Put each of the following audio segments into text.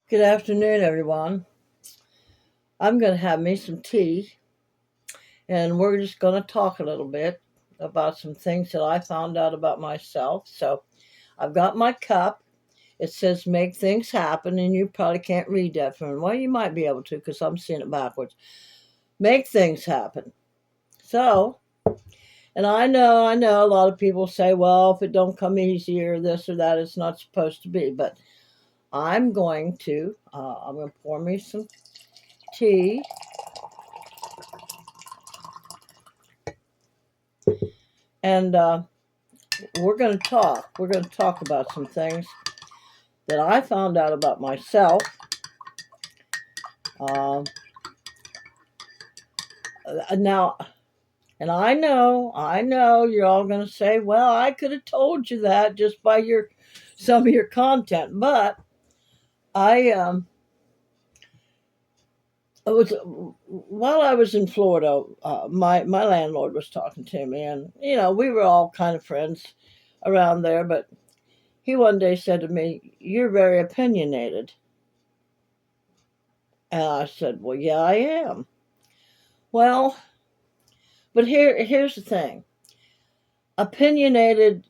Good afternoon, everyone. I'm going to have me some tea, and we're just going to talk a little bit about some things that I found out about myself. So, I've got my cup. It says make things happen, and you probably can't read that from it. Well, you might be able to because I'm seeing it backwards. Make things happen. So, and I know a lot of people say, well, if it don't come easy or this or that, it's not supposed to be. But I'm going to pour me some tea. And we're going to talk. We're going to talk about some things that I found out about myself. Um, Now, and I know, you're all going to say, "Well, I could have told you that just by your some of your content." But I it was while I was in Florida, my landlord was talking to me, and we were all kind of friends around there. But he one day said to me, "You're very opinionated." And I said, "Well, yeah, I am." Well, but here's the thing. Opinionated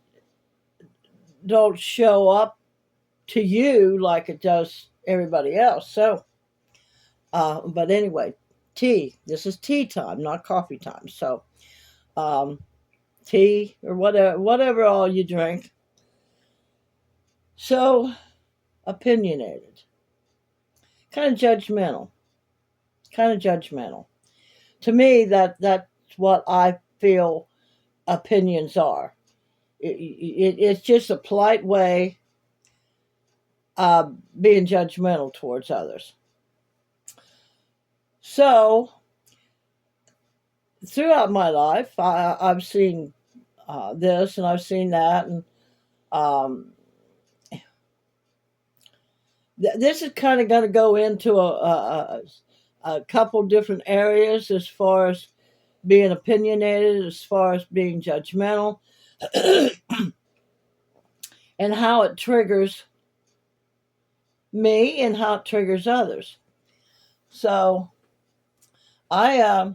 don't show up to you like it does everybody else. So, but anyway, tea. This is tea time, not coffee time. So, um, tea or whatever all you drink. So, opinionated, kind of judgmental, kind of judgmental. To me, that's what I feel opinions are. It's just a polite way of being judgmental towards others. So, throughout my life, I've seen this and I've seen that, and um, this is kind of going to go into a couple different areas as far as being opinionated, as far as being judgmental, and how it triggers me and how it triggers others. So, I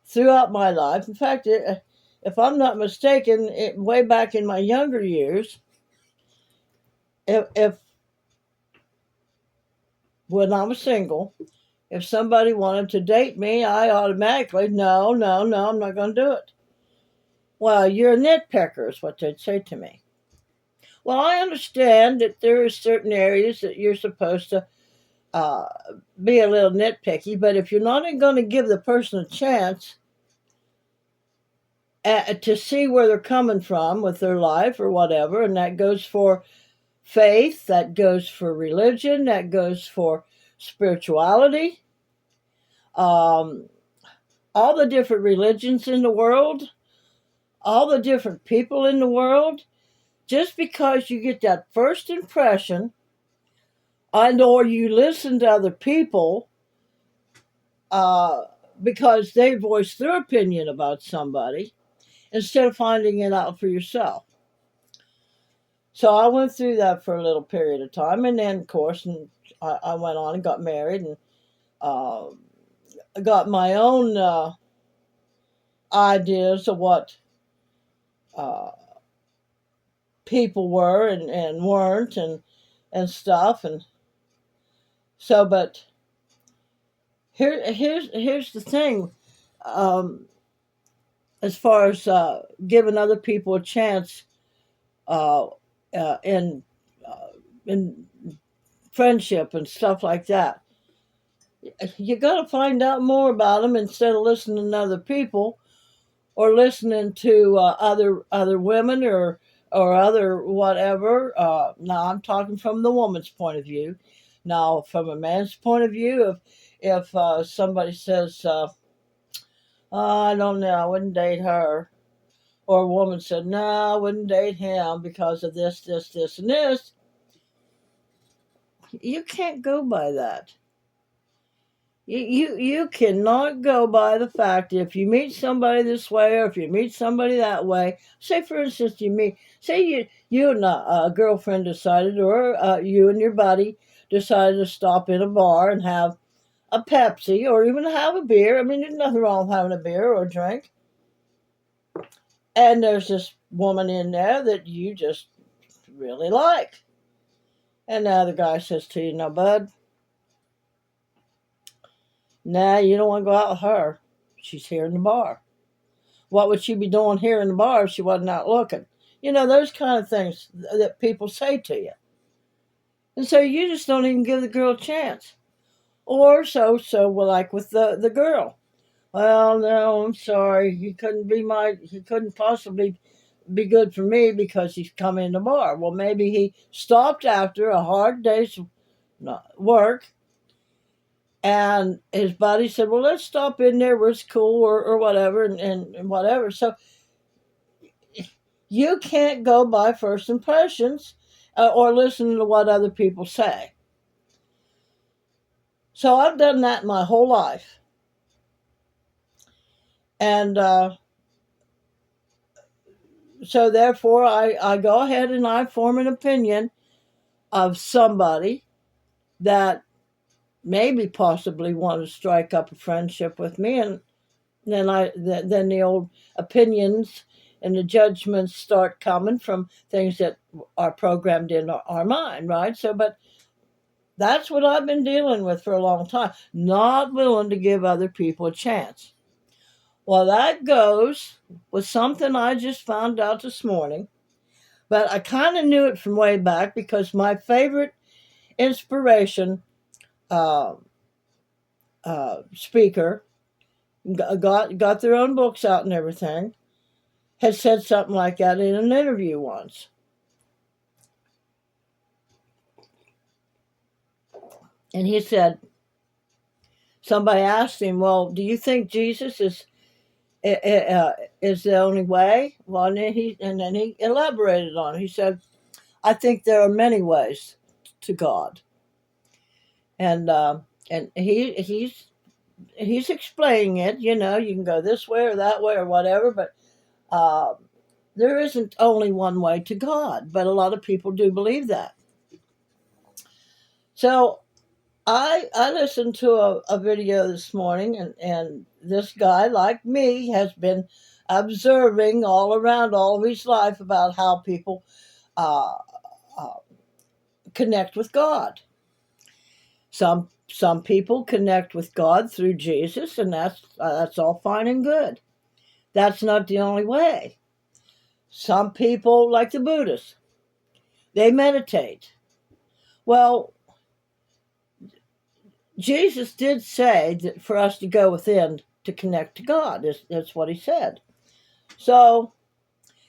throughout my life. In fact, if I'm not mistaken, way back in my younger years, if when I was single, if somebody wanted to date me, I automatically, no, no, no, I'm not going to do it. Well, you're a nitpicker, is what they'd say to me. Well, I understand that there are certain areas that you're supposed to uh, be a little nitpicky, but if you're not going to give the person a chance to see where they're coming from with their life or whatever, and that goes for faith, that goes for religion, that goes for spirituality, um, all the different religions in the world, all the different people in the world. Just because you get that first impression, and or you listen to other people uh, because they voice their opinion about somebody instead of finding it out for yourself. So I went through that for a little period of time, and then, of course, and I went on and got married, and uh, got my own ideas of what uh, people were and weren't, and stuff, and so. But here's the thing. Um, as far as giving other people a chance uh, uh, in uh, in friendship and stuff like that, you got to find out more about them instead of listening to other people or listening to other women or other whatever. Now I'm talking from the woman's point of view. Now, from a man's point of view, if somebody says, "I don't know, I wouldn't date her," or a woman said, "No, I wouldn't date him because of this, this, this, and this," you can't go by that. You cannot go by the fact if you meet somebody this way or if you meet somebody that way. Say, for instance, say you and a girlfriend decided, or you and your buddy decided to stop in a bar and have a Pepsi or even have a beer. I mean, there's nothing wrong with having a beer or a drink. And there's this woman in there that you just really like. And now the guy says to you, "No, bud, nah, you don't want to go out with her. She's here in the bar. What would she be doing here in the bar if she wasn't out looking?" You know, those kind of things that people say to you. And so you just don't even give the girl a chance. Or well, like with the girl. "Well, no, I'm sorry. He couldn't possibly be good for me because he's come in the bar." Well, maybe he stopped after a hard day's work, and his buddy said, "Well, let's stop in there where it's cool or whatever," and whatever. So you can't go by first impressions or listen to what other people say. So I've done that my whole life. And so therefore, I go ahead and I form an opinion of somebody that maybe possibly want to strike up a friendship with me, and then the old opinions and the judgments start coming from things that are programmed in our mind, right? So, but that's what I've been dealing with for a long time, not willing to give other people a chance. Well, that goes with something I just found out this morning, but I kind of knew it from way back because my favorite inspiration uh, speaker got their own books out and everything, had said something like that in an interview once. And he said, somebody asked him, "Well, do you think Jesus is the only way?" Well, and then he elaborated on it. He said, "I think there are many ways to God," and he's explaining it. You know, you can go this way or that way or whatever, but uh, there isn't only one way to God. But a lot of people do believe that. So I listened to a video this morning, and this guy, like me, has been observing all around all of his life about how people uh, uh, connect with God. Some people connect with God through Jesus, and that's all fine and good. That's not the only way. Some people, like the Buddhists, they meditate. Well, Jesus did say that for us to go within to connect to God. That's what he said. So,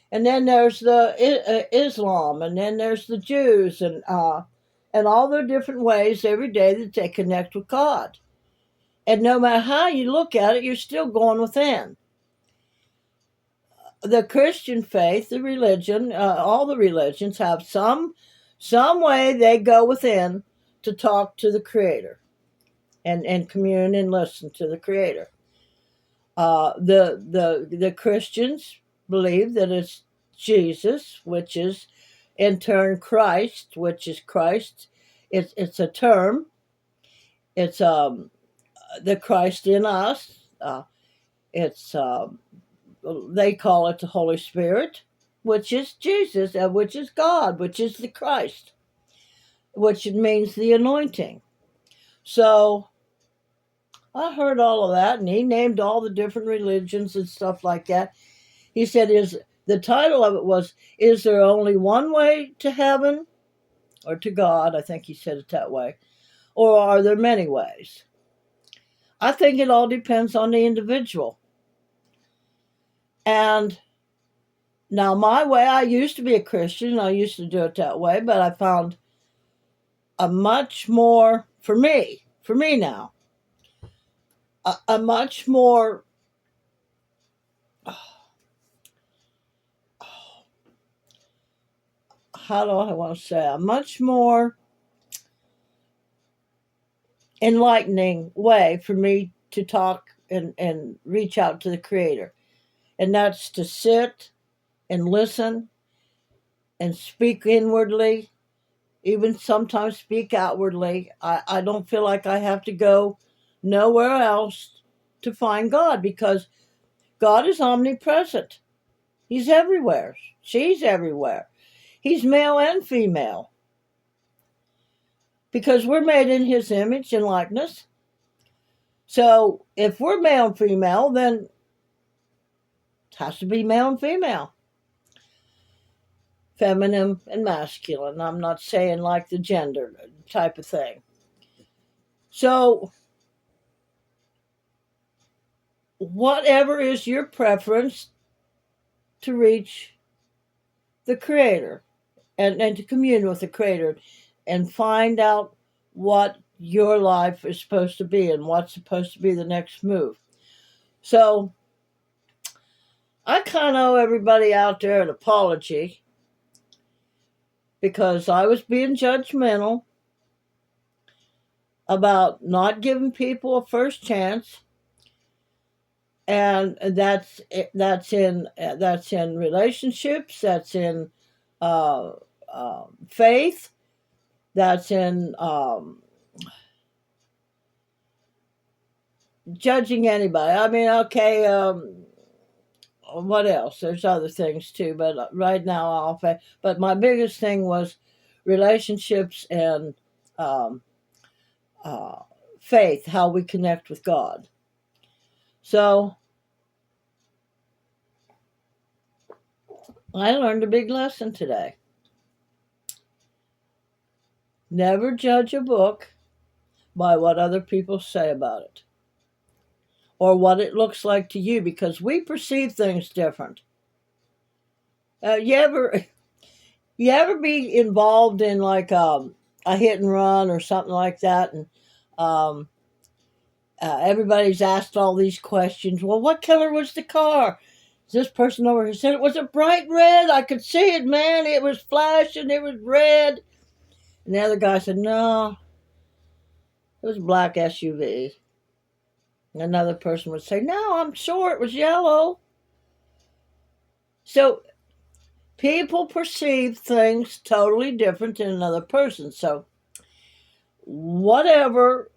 and then there's the Islam, and then there's the Jews, and all their different ways every day that they connect with God. And no matter how you look at it, you're still going within. The Christian faith, the religion, all the religions have some way they go within to talk to the Creator and commune and listen to the Creator. The Christians believe that it's Jesus, which is in turn Christ, which is Christ. It's a term. It's the Christ in us. It's they call it the Holy Spirit, which is Jesus, which is God, which is the Christ, which means the anointing. So I heard all of that, and he named all the different religions and stuff like that. He said, the title of it was, "Is there only one way to heaven or to God?" I think he said it that way. "Or are there many ways?" I think it all depends on the individual. And now, my way, I used to be a Christian. I used to do it that way, but I found a much more, for me now, a much more, how do I want to say, a much more enlightening way for me to talk and reach out to the Creator. And that's to sit and listen and speak inwardly even sometimes speak outwardly. I don't feel like I have to go nowhere else to find God, because God is omnipresent. He's everywhere. She's everywhere. He's male and female, because we're made in his image and likeness. So if we're male and female, then it has to be male and female, feminine and masculine. I'm not saying like the gender type of thing. So whatever is your preference to reach the Creator, and to commune with the Creator and find out what your life is supposed to be and what's supposed to be the next move. So I kind of owe everybody out there an apology, because I was being judgmental about not giving people a first chance, and that's in relationships, that's in uh, faith, that's in judging anybody. I mean, okay, what else? There's other things too, but right now but my biggest thing was relationships and um, uh, faith, how we connect with God. So I learned a big lesson today. Never judge a book by what other people say about it or what it looks like to you, because we perceive things different. You ever be involved in like a hit and run or something like that, and um, everybody's asked all these questions. Well, what color was the car? This person over here said it was a bright red. I could see it, man. It was flashing. It was red. And the other guy said, no, it was a black SUV. And another person would say, no, I'm sure it was yellow. So people perceive things totally different than another person. So whatever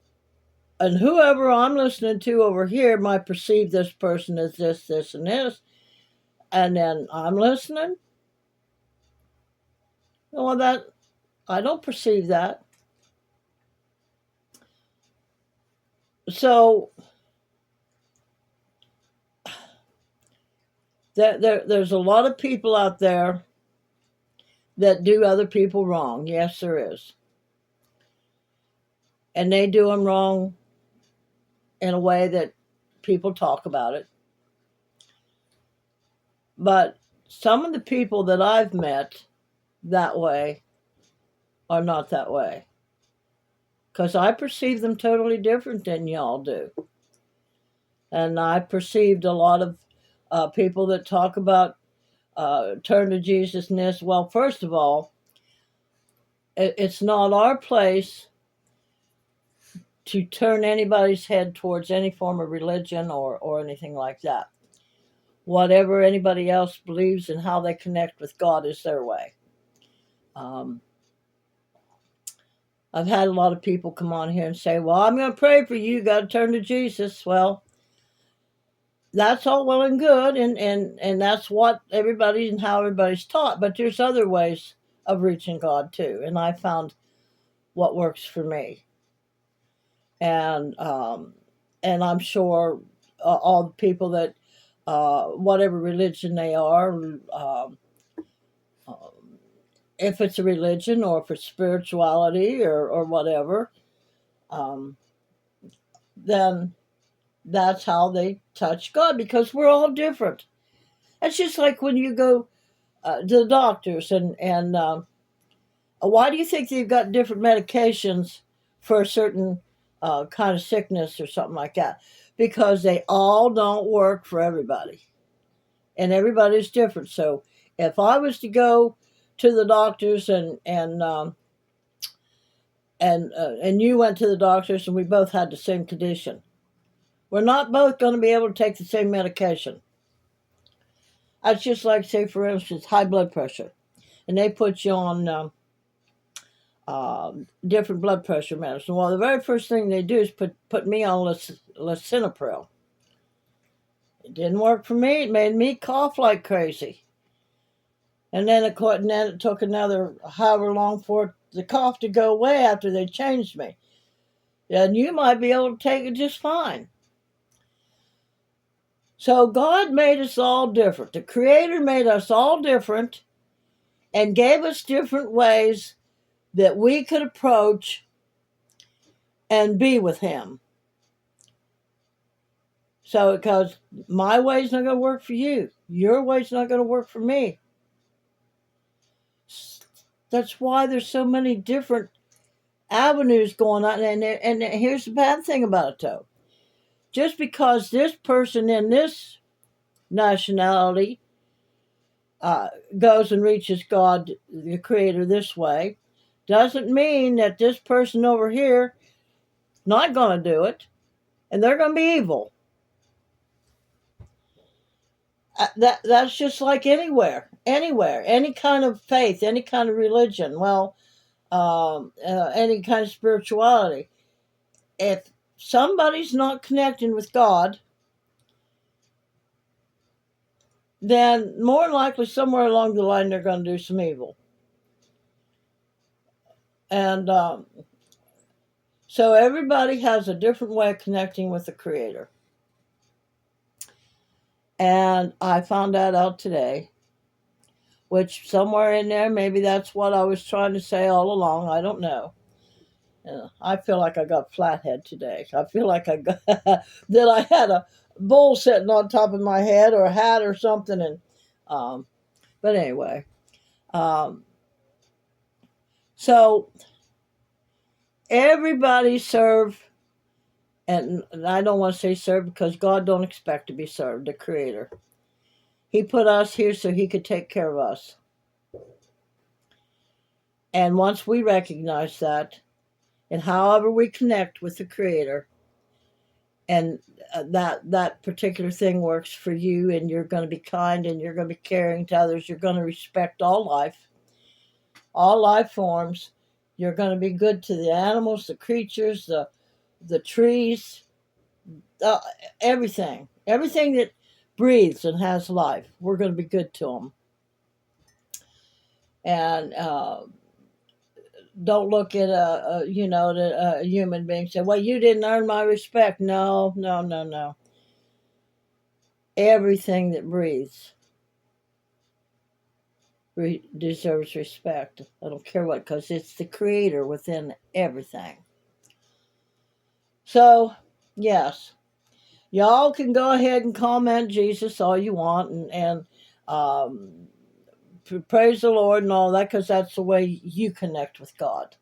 and whoever I'm listening to over here might perceive this person as this, this, and this. And then I'm listening. Well, that I don't perceive that. So there's a lot of people out there that do other people wrong. Yes, there is. And they do them wrong in a way that people talk about it. But some of the people that I've met that way are not that way, because I perceive them totally different than y'all do. And I perceived a lot of people that talk about turn to Jesus and this. Well, first of all, it's not our place to turn anybody's head towards any form of religion or anything like that. Whatever anybody else believes and how they connect with God is their way. I've had a lot of people come on here and say, well, I'm going to pray for you. You got to turn to Jesus. Well, that's all well and good. And that's what everybody and how everybody's taught. But there's other ways of reaching God too. And I found what works for me. And I'm sure all the people that, whatever religion they are, if it's a religion or if it's spirituality or whatever, then that's how they touch God, because we're all different. It's just like when you go to the doctors and why do you think they've got different medications for a certain kind of sickness or something like that? Because they all don't work for everybody, and everybody's different. So if I was to go to the doctors and you went to the doctors and we both had the same condition, we're not both going to be able to take the same medication. That's just like, say, for instance, high blood pressure, and they put you on different blood pressure medicine. Well, the very first thing they do is put me on lisinopril. It didn't work for me. It made me cough like crazy. And then it took another however long for the cough to go away after they changed me. And you might be able to take it just fine. So God made us all different. The Creator made us all different and gave us different ways that we could approach and be with Him. So, because my way's not going to work for you, your way's not going to work for me. That's why there's so many different avenues going on. And here's the bad thing about it, though. Just because this person in this nationality goes and reaches God, the Creator, this way, doesn't mean that this person over here not going to do it, and they're going to be evil. That's just like anywhere, any kind of faith, any kind of religion, any kind of spirituality. If somebody's not connecting with God, then more likely somewhere along the line they're going to do some evil. And so everybody has a different way of connecting with the Creator. And I found that out today, which somewhere in there, maybe that's what I was trying to say all along. I don't know. I feel like I got flathead today. I feel like I got that I had a bull sitting on top of my head or a hat or something. And but anyway, so everybody serve, and I don't want to say serve because God don't expect to be served, the Creator. He put us here so He could take care of us. And once we recognize that, and however we connect with the Creator, and that particular thing works for you, and you're going to be kind, and you're going to be caring to others, you're going to respect all life forms, you're going to be good to the animals, the creatures, the trees, everything that breathes and has life, we're going to be good to them. And don't look at a human being and say, well, you didn't earn my respect. No. Everything that breathes deserves respect. I don't care what, because it's the Creator within everything. So, yes, y'all can go ahead and comment Jesus all you want, and praise the Lord and all that, because that's the way you connect with God.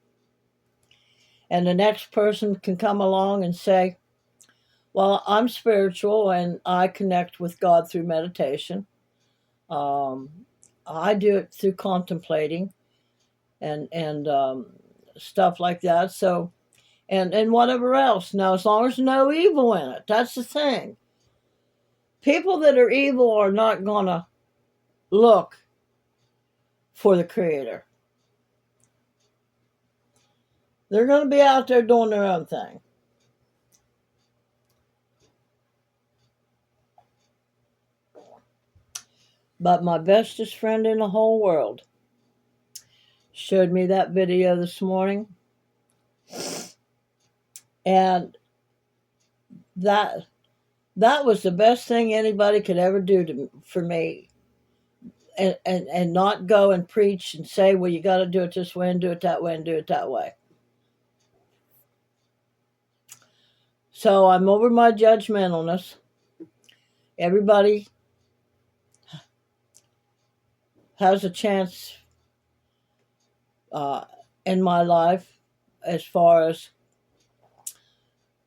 And the next person can come along and say, well, I'm spiritual and I connect with God through meditation. I do it through contemplating and stuff like that. So, and whatever else. Now, as long as there's no evil in it, that's the thing. People that are evil are not going to look for the Creator. They're going to be out there doing their own thing. But my bestest friend in the whole world showed me that video this morning. And that was the best thing anybody could ever do for me. And not go and preach and say, well, you got to do it this way and do it that way and do it that way. So I'm over my judgmentalness. Everybody has a chance in my life, as far as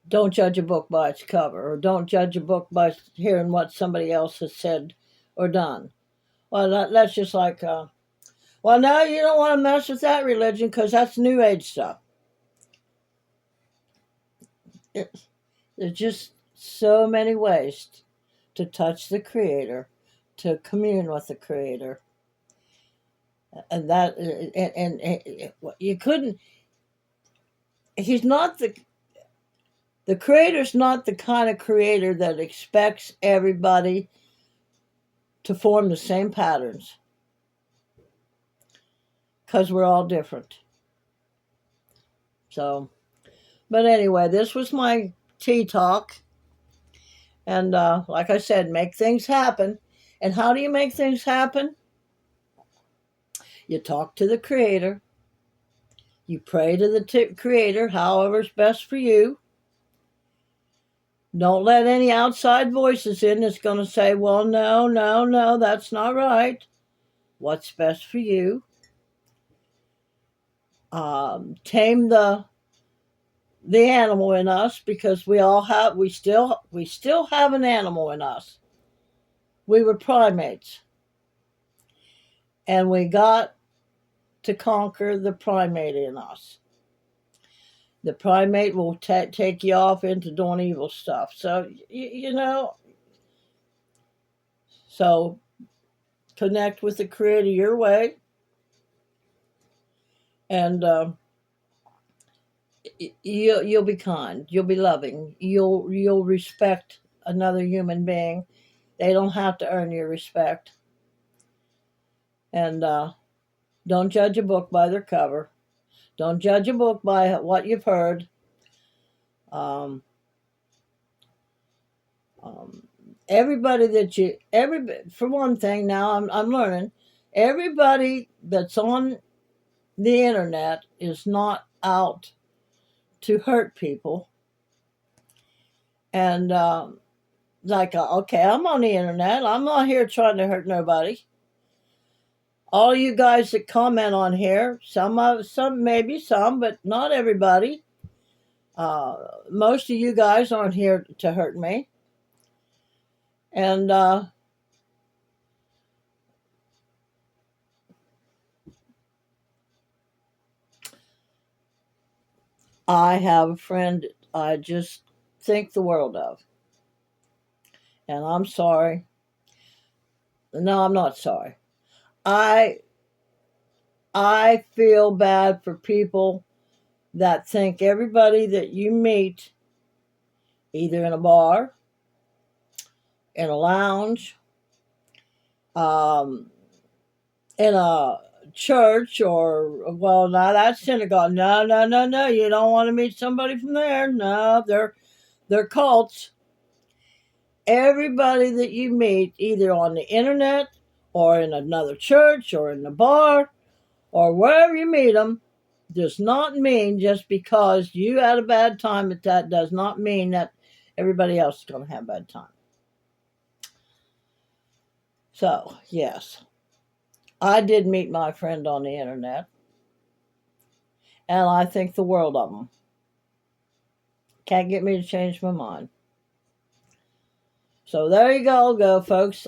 don't judge a book by its cover, or don't judge a book by hearing what somebody else has said or done. Well, that's just like, well, now you don't want to mess with that religion because that's New Age stuff. There's just so many ways to touch the Creator, to commune with the Creator. And that and you couldn't. He's not the creator's not the kind of creator that expects everybody to form the same patterns, because we're all different. So, but anyway, this was my tea talk. And like I said, make things happen. And how do you make things happen? You talk to the creator. You pray to the creator, however's best for you. Don't let any outside voices in that's going to say, well, no, no, no, that's not right. What's best for you? Tame the animal in us, because we still have an animal in us. We were primates, and we got to conquer the primate in us. The primate will take you off into doing evil stuff. So so connect with the creator your way, and you'll be kind, you'll be loving, you'll respect another human being. They don't have to earn your respect. And don't judge a book by their cover. Don't judge a book by what you've heard. um, um, Everybody for one thing, now I'm learning, everybody that's on the internet is not out to hurt people. And okay, I'm on the internet, I'm not here trying to hurt nobody. All you guys that comment on here, some, maybe some, but not everybody. Most of you guys aren't here to hurt me. And I have a friend I just think the world of. And I'm sorry. No, I'm not sorry. I I feel bad for people that think everybody that you meet, either in a bar, in a lounge, um, in a church, or, well, now that's synagogue. No, no, no, no. You don't want to meet somebody from there. No, they're cults. Everybody that you meet, either on the internet or in another church or in the bar or wherever you meet them, does not mean, just because you had a bad time at that, does not mean that everybody else is going to have a bad time. So, yes, I did meet my friend on the internet, and I think the world of them. Can't get me to change my mind. So there you go, folks.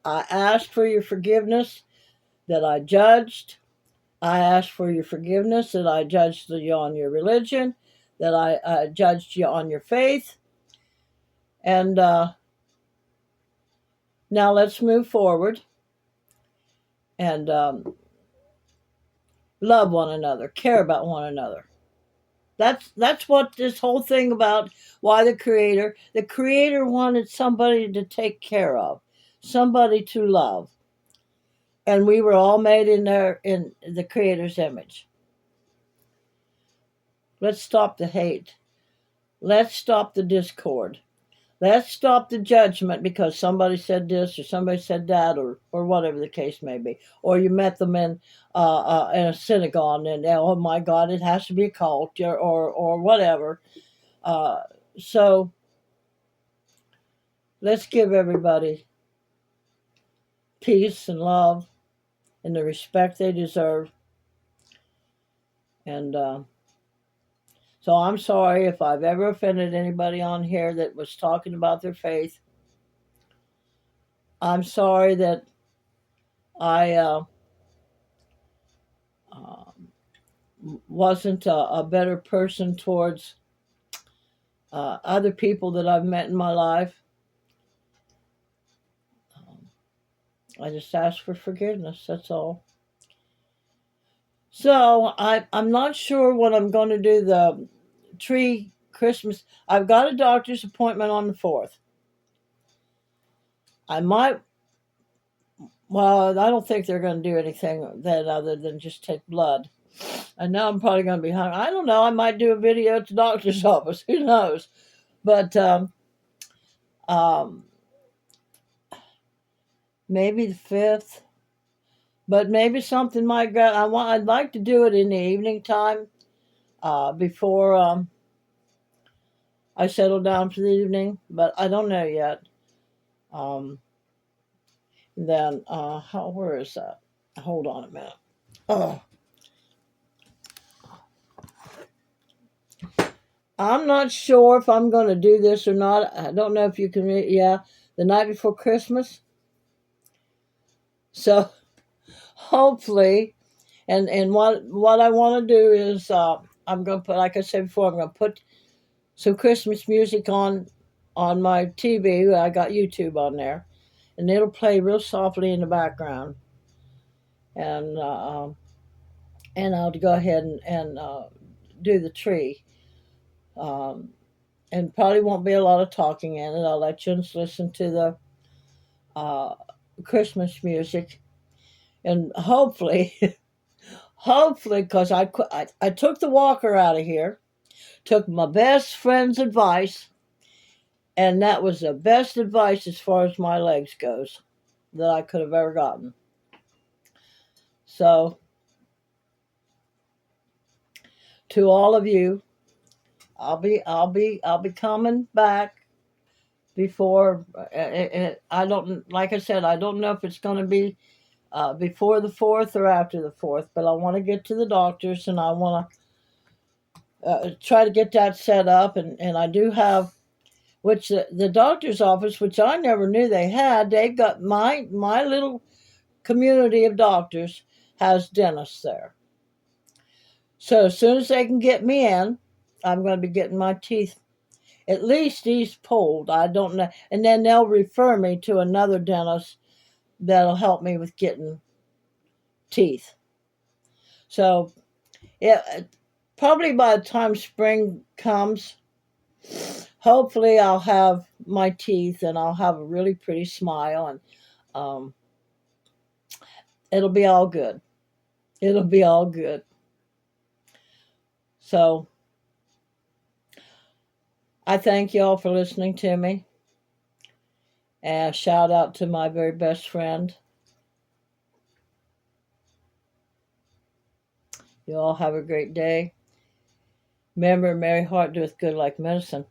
I ask for your forgiveness that I judged. I ask for your forgiveness that I judged you on your religion, that I judged you on your faith. And now let's move forward and love one another, care about one another. That's what this whole thing about, why the creator wanted somebody to take care of, somebody to love. And we were all made in the creator's image. Let's stop the hate. Let's stop the discord. Let's stop the judgment because somebody said this or somebody said that, or whatever the case may be. Or you met them in a synagogue, and oh my God, it has to be a cult, or whatever. So let's give everybody peace and love and the respect they deserve. And so I'm sorry if I've ever offended anybody on here that was talking about their faith. I'm sorry that I wasn't a better person towards other people that I've met in my life. I just ask for forgiveness, that's all. So I'm not sure when I'm going to do the tree Christmas. I've got a doctor's appointment on the 4th. I might, well, I don't think they're going to do anything then other than just take blood. I know I'm probably going to be hungry. I don't know. I might do a video at the doctor's office. Who knows? But um, maybe the 5th. But maybe something might go. I'd like to do it in the evening time before I settle down for the evening. But I don't know yet. Um, then where is that? Hold on a minute. Oh, I'm not sure if I'm going to do this or not. I don't know if you can. Yeah, the night before Christmas. So hopefully, and what I want to do is I'm going to put, like I said before, I'm going to put some Christmas music on my TV. I got YouTube on there, and it'll play real softly in the background, and I'll go ahead and do the tree. Um, and probably won't be a lot of talking in it. I'll let you listen to the uh, Christmas music, and hopefully, hopefully, because I took the walker out of here, took my best friend's advice, and that was the best advice as far as my legs goes that I could have ever gotten. So, to all of you, I'll be coming back before. I don't, like I said, I don't know if it's going to be before the 4th or after the 4th, but I want to get to the doctors and I want to try to get that set up. And I do have, which the doctor's office, which I never knew they had, they've got my little community of doctors has dentists there. So as soon as they can get me in, I'm going to be getting my teeth, at least these pulled. I don't know. And then they'll refer me to another dentist that'll help me with getting teeth. So, yeah, probably by the time spring comes, hopefully I'll have my teeth and I'll have a really pretty smile, and um, it'll be all good. It'll be all good. So, I thank y'all for listening to me. And shout out to my very best friend. You all have a great day. Remember, a merry heart doeth good like medicine,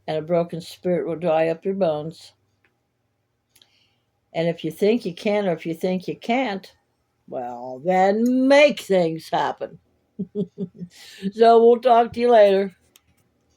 and a broken spirit will dry up your bones. And if you think you can or if you think you can't, well, then make things happen. So we'll talk to you later.